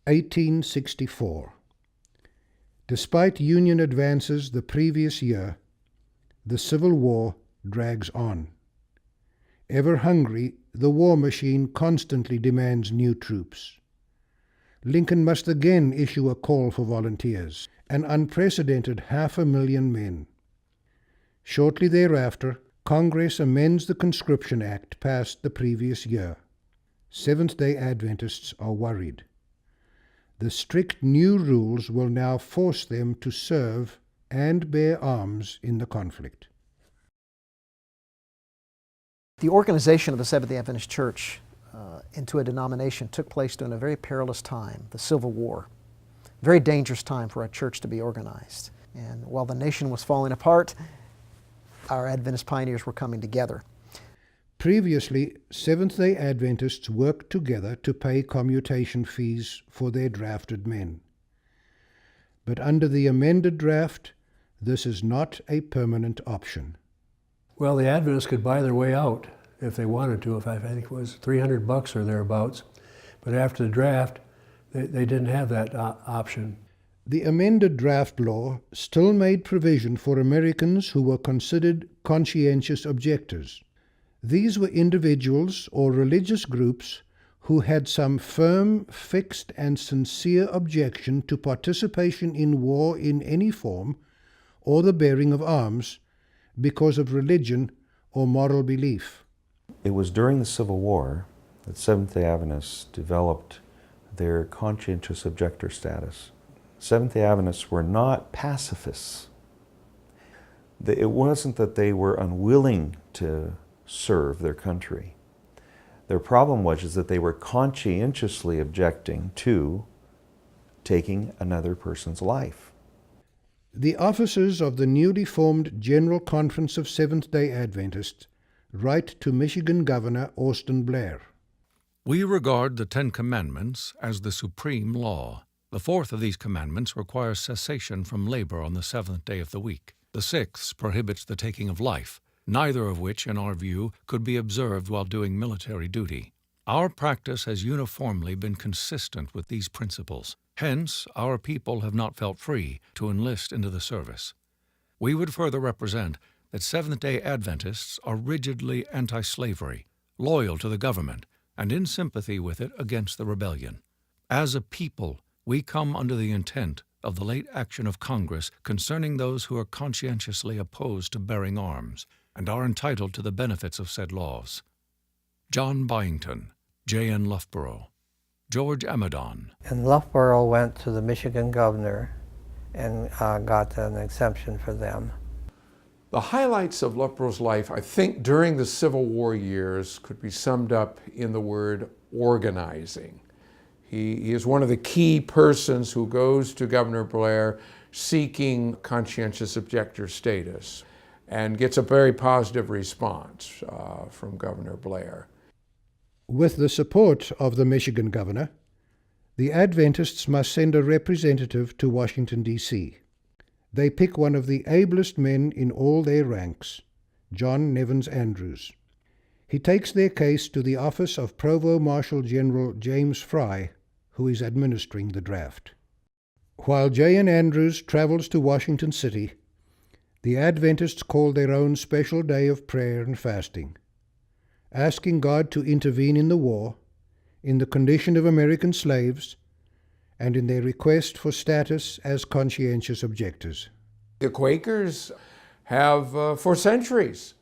1864. Despite Union advances the previous year, the Civil War drags on. Ever hungry, the war machine constantly demands new troops. Lincoln must again issue a call for volunteers, an unprecedented 500,000 men. Shortly thereafter, Congress amends the Conscription Act passed the previous year. Seventh-day Adventists are worried. The strict new rules will now force them to serve and bear arms in the conflict. The organization of the Seventh-day Adventist Church into a denomination took place during a very perilous time, the Civil War. Very dangerous time for a church to be organized. And while the nation was falling apart, our Adventist pioneers were coming together. Previously, Seventh-day Adventists worked together to pay commutation fees for their drafted men. But under the amended draft, this is not a permanent option. Well, the Adventists could buy their way out if they wanted to, if I think it was $300 or thereabouts. But after the draft, they didn't have that option. The amended draft law still made provision for Americans who were considered conscientious objectors. These were individuals or religious groups who had some firm, fixed, and sincere objection to participation in war in any form or the bearing of arms because of religion or moral belief. It was during the Civil War that Seventh-day Adventists developed their conscientious objector status. Seventh-day Adventists were not pacifists. It wasn't that they were unwilling to serve their country. Their problem was that they were conscientiously objecting to taking another person's life. The officers of the newly formed General Conference of Seventh-day Adventists write to Michigan Governor Austin Blair. We regard the Ten Commandments as the supreme law. The fourth of these commandments requires cessation from labor on the seventh day of the week. The sixth prohibits the taking of life, neither of which, in our view, could be observed while doing military duty. Our practice has uniformly been consistent with these principles. Hence, our people have not felt free to enlist into the service. We would further represent that Seventh-day Adventists are rigidly anti-slavery, loyal to the government, and in sympathy with it against the rebellion. As a people, we come under the intent of the late action of Congress concerning those who are conscientiously opposed to bearing arms, and are entitled to the benefits of said laws. John Byington, J.N. Loughborough, George Amadon. And Loughborough went to the Michigan governor and got an exemption for them. The highlights of Loughborough's life, I think, during the Civil War years could be summed up in the word organizing. He is one of the key persons who goes to Governor Blair seeking conscientious objector status and gets a very positive response from Governor Blair. With the support of the Michigan governor, the Adventists must send a representative to Washington, D.C. They pick one of the ablest men in all their ranks, John Nevins Andrews. He takes their case to the office of Provost Marshal General James Fry, who is administering the draft. While J.N. Andrews travels to Washington City, the Adventists call their own special day of prayer and fasting, asking God to intervene in the war, in the condition of American slaves, and in their request for status as conscientious objectors. The Quakers have for centuries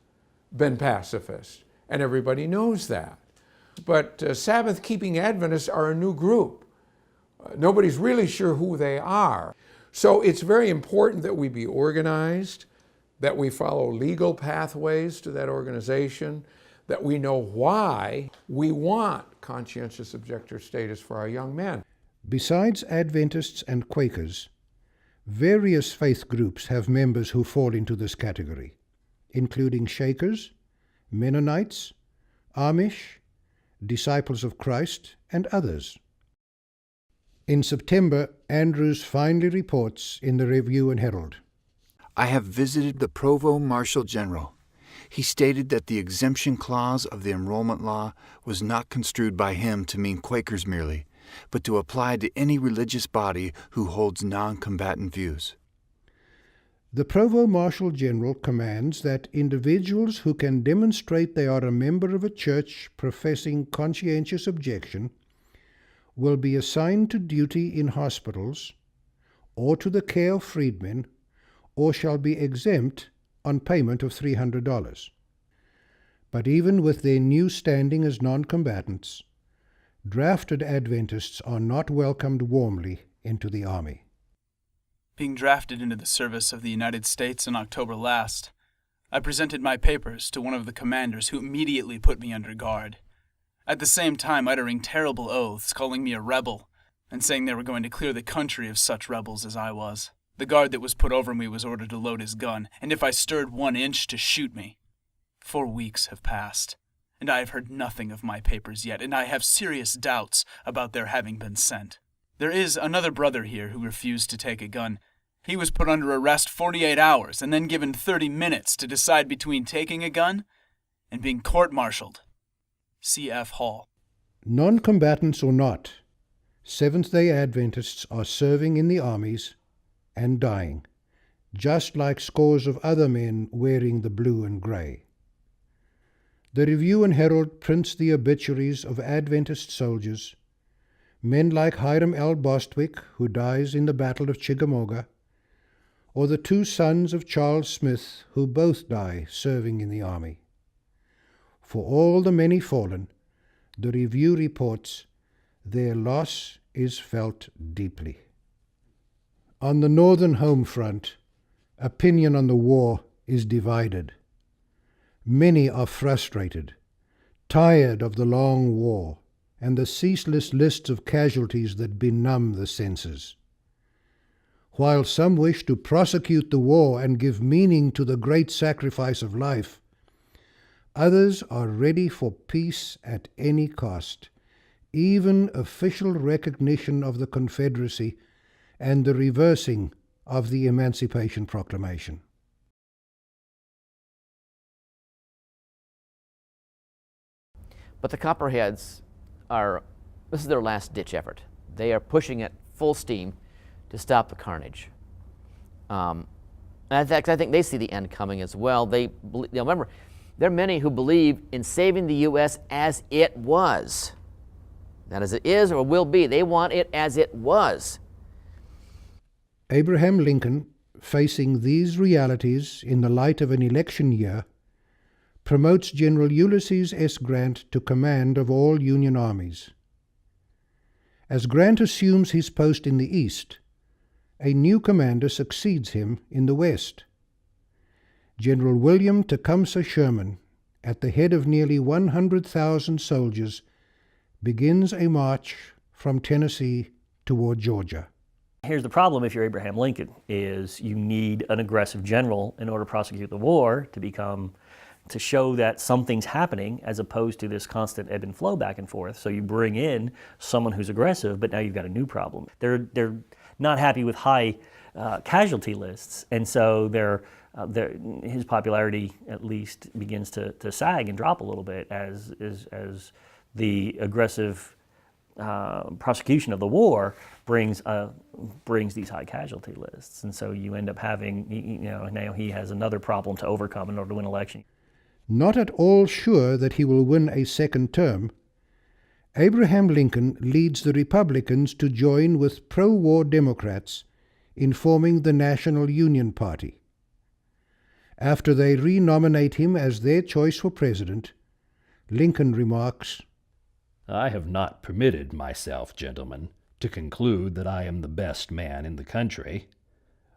been pacifists, and everybody knows that. But Sabbath-keeping Adventists are a new group. Nobody's really sure who they are. So it's very important that we be organized, that we follow legal pathways to that organization, that we know why we want conscientious objector status for our young men. Besides Adventists and Quakers, various faith groups have members who fall into this category, including Shakers, Mennonites, Amish, Disciples of Christ, and others. In September, Andrews finally reports in the Review and Herald. I have visited the Provost Marshal General. He stated that the exemption clause of the enrollment law was not construed by him to mean Quakers merely, but to apply to any religious body who holds non-combatant views. The Provost Marshal General commands that individuals who can demonstrate they are a member of a church professing conscientious objection will be assigned to duty in hospitals or to the care of freedmen, or shall be exempt on payment of $300. But even with their new standing as non-combatants, drafted Adventists are not welcomed warmly into the Army. Being drafted into the service of the United States in October last, I presented my papers to one of the commanders who immediately put me under guard, at the same time uttering terrible oaths, calling me a rebel, and saying they were going to clear the country of such rebels as I was. The guard that was put over me was ordered to load his gun, and if I stirred 1 inch, to shoot me. 4 weeks have passed, and I have heard nothing of my papers yet, and I have serious doubts about their having been sent. There is another brother here who refused to take a gun. He was put under arrest 48 hours and then given 30 minutes to decide between taking a gun and being court-martialed. C.F. Hall. Non-combatants or not, Seventh-day Adventists are serving in the armies and dying, just like scores of other men wearing the blue and grey. The Review and Herald prints the obituaries of Adventist soldiers, men like Hiram L. Bostwick, who dies in the Battle of Chickamauga, or the 2 sons of Charles Smith, who both die serving in the Army. For all the many fallen, the Review reports, their loss is felt deeply. On the northern home front, opinion on the war is divided. Many are frustrated, tired of the long war and the ceaseless lists of casualties that benumb the senses. While some wish to prosecute the war and give meaning to the great sacrifice of life, others are ready for peace at any cost, even official recognition of the Confederacy and the reversing of the Emancipation Proclamation. But the Copperheads this is their last-ditch effort. They are pushing at full steam to stop the carnage. And in fact, I think they see the end coming as well. Remember, there are many who believe in saving the U.S. as it was. Not as it is or will be. They want it as it was. Abraham Lincoln, facing these realities in the light of an election year, promotes General Ulysses S. Grant to command of all Union armies. As Grant assumes his post in the East, a new commander succeeds him in the West. General William Tecumseh Sherman, at the head of nearly 100,000 soldiers, begins a march from Tennessee toward Georgia. Here's the problem if you're Abraham Lincoln, is you need an aggressive general in order to prosecute the war to show that something's happening, as opposed to this constant ebb and flow back and forth. So you bring in someone who's aggressive, but now you've got a new problem. They're not happy with high casualty lists, and so his popularity at least begins to sag and drop a little bit as the aggressive prosecution of the war brings these high casualty lists, and so you end up having, now he has another problem to overcome in order to win an election. Not at all sure that he will win a second term, Abraham Lincoln leads the Republicans to join with pro-war Democrats in forming the National Union Party. After they renominate him as their choice for president, Lincoln remarks, "I have not permitted myself, gentlemen, to conclude that I am the best man in the country.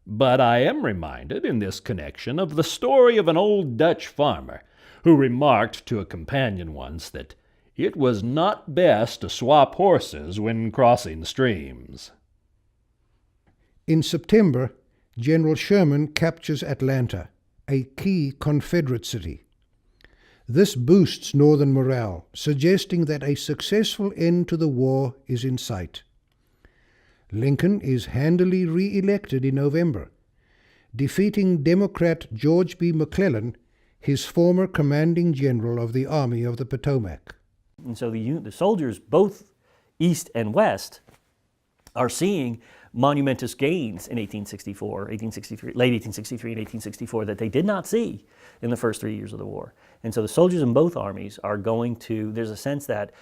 But I am reminded in this connection of the story of an old Dutch farmer who remarked to a companion once that it was not best to swap horses when crossing streams." In September, General Sherman captures Atlanta, a key Confederate city. This boosts Northern morale, suggesting that a successful end to the war is in sight. Lincoln is handily re-elected in November, defeating Democrat George B. McClellan, his former commanding general of the Army of the Potomac. And so the soldiers, both East and West are seeing monumentous gains in 1863, late 1863 and 1864 that they did not see in the first 3 years of the war. And so the soldiers in both armies are going to, there's a sense that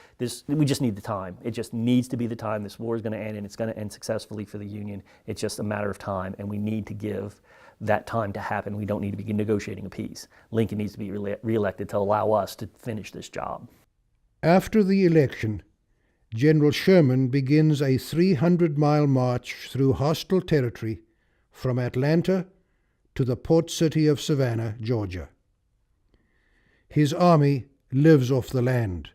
we just need the time. It just needs to be the time. This war is going to end, and it's going to end successfully for the Union. It's just a matter of time, and we need to give that time to happen. We don't need to be negotiating a peace. Lincoln needs to be reelected to allow us to finish this job. After the election, General Sherman begins a 300-mile march through hostile territory from Atlanta to the port city of Savannah, Georgia. His army lives off the land,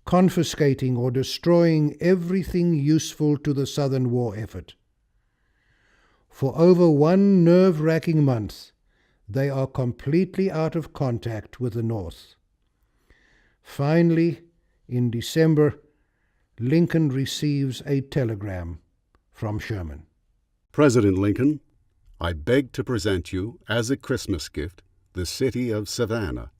confiscating or destroying everything useful to the Southern war effort. For over one nerve-wracking month, they are completely out of contact with the North. Finally, in December, Lincoln receives a telegram from Sherman. President Lincoln, I beg to present you, as a Christmas gift, the city of Savannah,